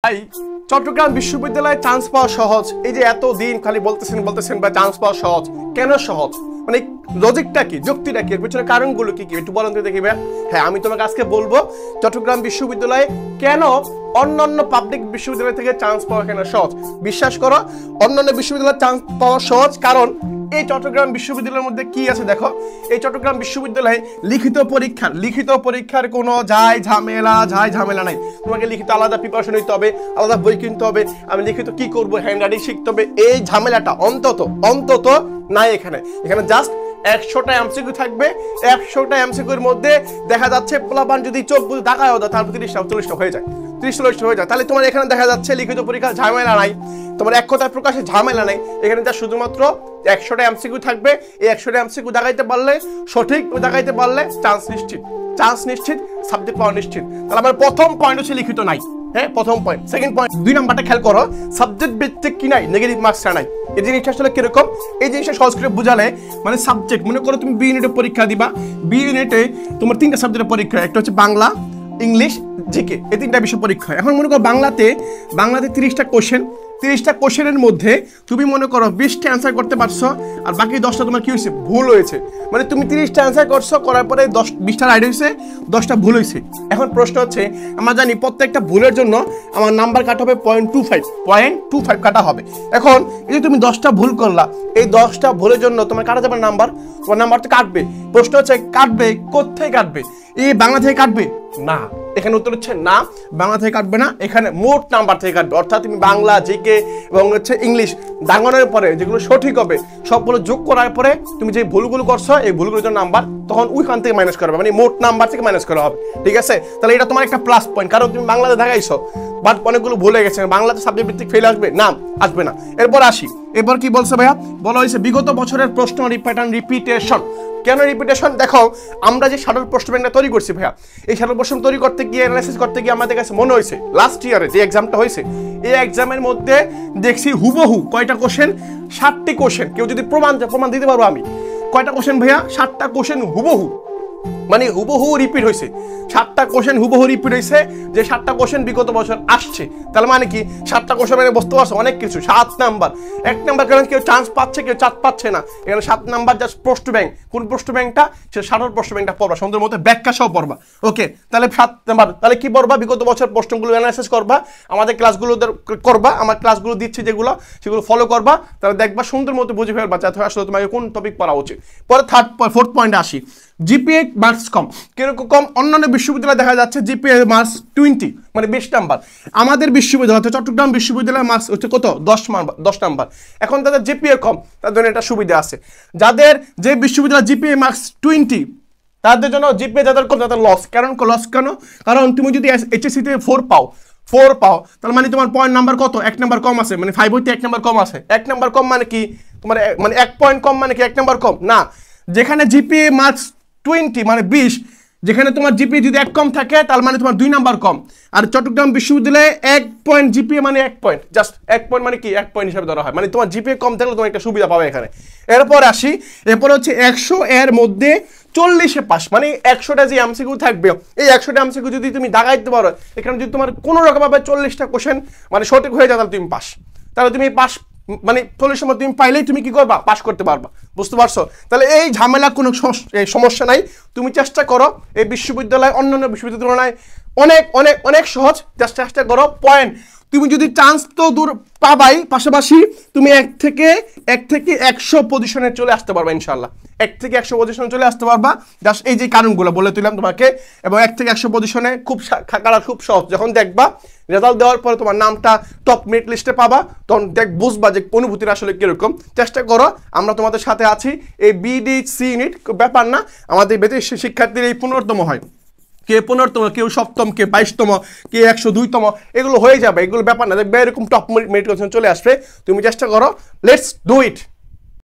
ভাই চট্টগ্রাম বিশ্ববিদ্যালয়ে চান্স পাওয়া সহজ, এই যে এত দিন খালি বলতেছেন বা চান্স পাওয়া সহজ, কেন সহজ? মানে লজিকটা কি, যুক্তিটা কি, এর পিছনে কারণগুলো কি কি একটু বলেন তো দেখি ভাই। হ্যাঁ, আমি তোমাকে আজকে বলবো চট্টগ্রাম বিশ্ববিদ্যালয়ে কেন অন্যান্য পাবলিক বিশ্ববিদ্যালয় থেকে চান্স পাওয়া কেন সহজ। বিশ্বাস করো, অন্যান্য বিশ্ববিদ্যালয়ে চান্স পাওয়া সহজ, কারণ এই চট্টগ্রাম বিশ্ববিদ্যালয়ের মধ্যে কি আছে দেখো। এই চট্টগ্রাম বিশ্ববিদ্যালয়ে লিখিত পরীক্ষার কোনো ঝামেলা নাই। তোমাকে লিখিত আলাদা প্রিপারেশন নিতে হবে, আলাদা বই কিনতে হবে, আমি লিখিত কি করবো, হ্যান্ড রাইটিং শিখতে হবে, এই ঝামেলাটা অন্তত নাই এখানে। জাস্ট 100টা এমসিকিউ থাকবে, 100টা এমসিকিউর মধ্যে দেখা যাচ্ছে পোলাপান যদি চোখ বুঝে তাকায় ওদের তারপর 30টা হয়ে যায়, 30 হয়ে যায়। তাহলে তোমার এখানে দেখা যাচ্ছে লিখিত পরীক্ষার ঝামেলা নাই, তোমার এক কথায় প্রকাশে ঝামেলা নাই। এখানে যা শুধুমাত্র 100টা এমসিকিউ থাকবে, এই 100টা এমসিকিউ দেখাইতে পারলে, সঠিক দেখাইতে পারলে চান্স নিশ্চিত, সাবজেক্ট পাওয়া নিশ্চিত। তাহলে আমার প্রথম পয়েন্ট হচ্ছে লিখিত নাই। হ্যাঁ, প্রথম পয়েন্ট। সেকেন্ড পয়েন্ট, 2 নাম্বারটা খেয়াল করো, সাবজেক্ট ভিত্তিক কি নাই, নেগেটিভ মার্কসটা নাই। এই জিনিসটা আসলে কিরকম, এই জিনিসটা সহজ করে বুঝালে, মানে সাবজেক্ট মনে করো তুমি বি ইউনিটে পরীক্ষা দিবা, বি ইউনিটে তোমার 3টা সাবজেক্টের পরীক্ষা, একটা হচ্ছে বাংলা, ইংলিশ, জিকে, এই 3টা বিষয় পরীক্ষা। এখন মনে করো বাংলাতে 30টা কোশ্চেনের মধ্যে তুমি মনে করো 20টা অ্যান্সার করতে পারছো, আর বাকি 10টা তোমার কি হয়েছে, ভুল হয়েছে। মানে তুমি 30টা অ্যান্সার করছো, করার পরে 20টা রাইট হয়েছে, 10টা ভুল হয়েছে। এখন প্রশ্ন হচ্ছে, আমরা জানি প্রত্যেকটা ভুলের জন্য আমার নাম্বার কাটা হবে 0.25 কাটা হবে। এখন এই যে তুমি 10টা ভুল করলা, এই 10টা ভুলের জন্য তোমার কাটা যাবে নাম্বার, তোমার নাম্বার তো কাটবে। প্রশ্ন হচ্ছে কাটবে কোথায় কাটবে, এই বাংলা থেকে কাটবে না। এখানে উত্তর হচ্ছে না, বাংলা থেকে কাটবে না, এখানে মোট নাম্বার থেকে কাটবে। অর্থাৎ তুমি বাংলা, জিকে এবং হচ্ছে ইংলিশ দাঙ্গানোর পরে যেগুলো সঠিক হবে সবগুলো যোগ করার পরে তুমি যে ভুলগুলো করছো, এই ভুলগুলোর জন্য নাম্বার তখন ওইখান থেকে মাইনাস করা হবে, মানে মোট নাম্বার থেকে মাইনাস করা হবে। ঠিক আছে, তাহলে এটা তোমার একটা প্লাস পয়েন্ট, কারণ তুমি বাংলাতে দেখাইছো বাট অনেকগুলো ভুলে গেছে। বাংলাতে সাবজেক্ট ভিত্তিক ফেল আসবে না, আসবে না। এরপর আসি, এরপর কি বলছে ভাইয়া, বলা হয়েছে বিগত বছরের প্রশ্ন প্যাটার্ন রিপিটেশন। কেন রিপিটেশন? দেখো, আমরা যে শাটল প্রশ্ন ব্যাংকটা তৈরি করছি ভাইয়া, এই শাটল প্রশ্ন তৈরি করতে গিয়ে, অ্যানালাইসিস করতে গিয়ে আমাদের কাছে মনে হয়েছে লাস্ট ইয়ারে যে এক্সামটা হয়েছে, এই এক্সামের মধ্যে দেখছি হুবহু কয়টা কোশ্চেন, 7টি কোশ্চেন। কেউ যদি প্রমাণ দিতে পারবো আমি, কয়টা কোশ্চেন ভাইয়া, 7টা কোশ্চেন হুবহু, মানে হুবহু রিপিট হয়েছে। 7টা কোশ্চেন হুবহু রিপিট হয়েছে, যে 7টা কোশ্চেন বিগত বছর আসছে। তাহলে মানে কি, 7টা কোশ্চেন মানে বুঝতে পারছো অনেক কিছু। 7 নাম্বার, 1 নাম্বার কারণ কেউ চান্স পাচ্ছে, কেউ চান্স পাচ্ছে না। এখানে 7 নাম্বার জাস্ট প্রশ্ন ব্যাংক। কোন প্রশ্ন ব্যাংকটা, সে শাটল প্রশ্ন ব্যাংকটা পড়বা, সুন্দর মতো ব্যাখ্যা সহ পড়বা। ওকে, তাহলে 7 নাম্বার, তাহলে কি পড়বা, বিগত বছর প্রশ্নগুলো অ্যানালাইসিস করবা, আমাদের ক্লাসগুলো করবা, আমার ক্লাসগুলো দিচ্ছি যেগুলো, সেগুলো ফলো করবা, তাহলে দেখবা সুন্দর মতো বুঝে ফেলবা যাতে আসলে তোমাকে কোন টপিক পড়া উচিত। পরে ফোর্থ পয়েন্টে আসি, জিপিএ মার্কস কম। কিরকম কম? অন্যান্য বিশ্ববিদ্যালয়ে দেখা যাচ্ছে জিপিএ মার্কস 20, মানে 20 নাম্বার। আমাদের বিশ্ববিদ্যালয় অর্থাৎ চট্টগ্রাম বিশ্ববিদ্যালয়ের মার্কস হচ্ছে কত, 10 নাম্বার। এখন তাদের জিপিএ কম, তাদের একটা সুবিধা আছে, যাদের যে বিশ্ববিদ্যালয় জিপিএ মার্কস 20, তাদের জন্য জিপিএ যাদের কম তাদের লস। লস কেন? কারণ তুমি যদি এইচএসসিতে 4 পাও, তাহলে মানে তোমার পয়েন্ট নাম্বার কত, 1 নাম্বার কম আছে, মানে 5 হইতে 1 নাম্বার কম আছে। 1 নাম্বার কম মানে কি, তোমার মানে 1 পয়েন্ট কম মানে কি 1 নাম্বার কম না। যেখানে জিপিএ মার্কস 20 মানে 20, যেখানে তোমার জিপিএ যদি 1 কম থাকে, তার মানে তোমার 2 নাম্বার কম। আর চট্টগ্রাম বিশ্ববিদ্যালয়ে 1 পয়েন্ট জিপিএ মানে 1 পয়েন্ট, জাস্ট 1 পয়েন্ট মানে কি 1 পয়েন্ট হিসাবে ধরা হয়, মানে তোমার জিপিএ কম থাকলে তোমার একটা সুবিধা পাবে এখানে। এরপর আসি, এরপর হচ্ছে 100 এর মধ্যে 40-এ পাস, মানে 100টা যে এমসিকিউ থাকবে, এই 100টা এমসিকিউ যদি তুমি দাগাইতে পারো, এখানে যদি তোমার কোনো রকমভাবে 40টা কোশ্চেন মানে সঠিক হয়ে যায়, তাহলে তুমি পাস। তাহলে তুমি পাস মানে 40 সময় তুমি পাইলেই তুমি কি করবা, পাস করতে পারবা। বুঝতে পারছো? তাহলে এই ঝামেলা কোনো সমস্যা নাই। তুমি চেষ্টা করো, এই বিশ্ববিদ্যালয় অন্যান্য বিশ্ববিদ্যালয়ের তুলনায় অনেক অনেক অনেক সহজ। চেষ্টা করো, পয়েন্ট তুমি যদি চান্স তো দূর পাবাই, পাশাপাশি তুমি 1 থেকে 100 পজিশনে চলে আসতে পারবা ইনশাল্লাহ। 1 থেকে 100 পজিশনে চলে আসতে পারবা, জাস্ট এই যে কারণগুলো বলে দিলাম তোমাকে। এবং 1 থেকে 100 পজিশনে খুব সহজ। যখন দেখবা রেজাল্ট দেওয়ার পরে তোমার নামটা টপ মেরিট লিস্টে পাবা, তখন বুঝবা যে অনুভূতিটা আসলে কিরকম। চেষ্টা করো, আমরা তোমাদের সাথে আছি। এই বিডিসি ইউনিট ব্যাপার না, আমাদের বেতন শিক্ষার্থীর এই 15তম হয়, কে 15তম, কেউ 7ম, কে 22তম, কে 102তম, এগুলো হয়ে যাবে, এগুলো ব্যাপার না। দেখবে এরকম টপ মেরিট চলে আসবে। তুমি চেষ্টা করো, লেটস ডু ইট।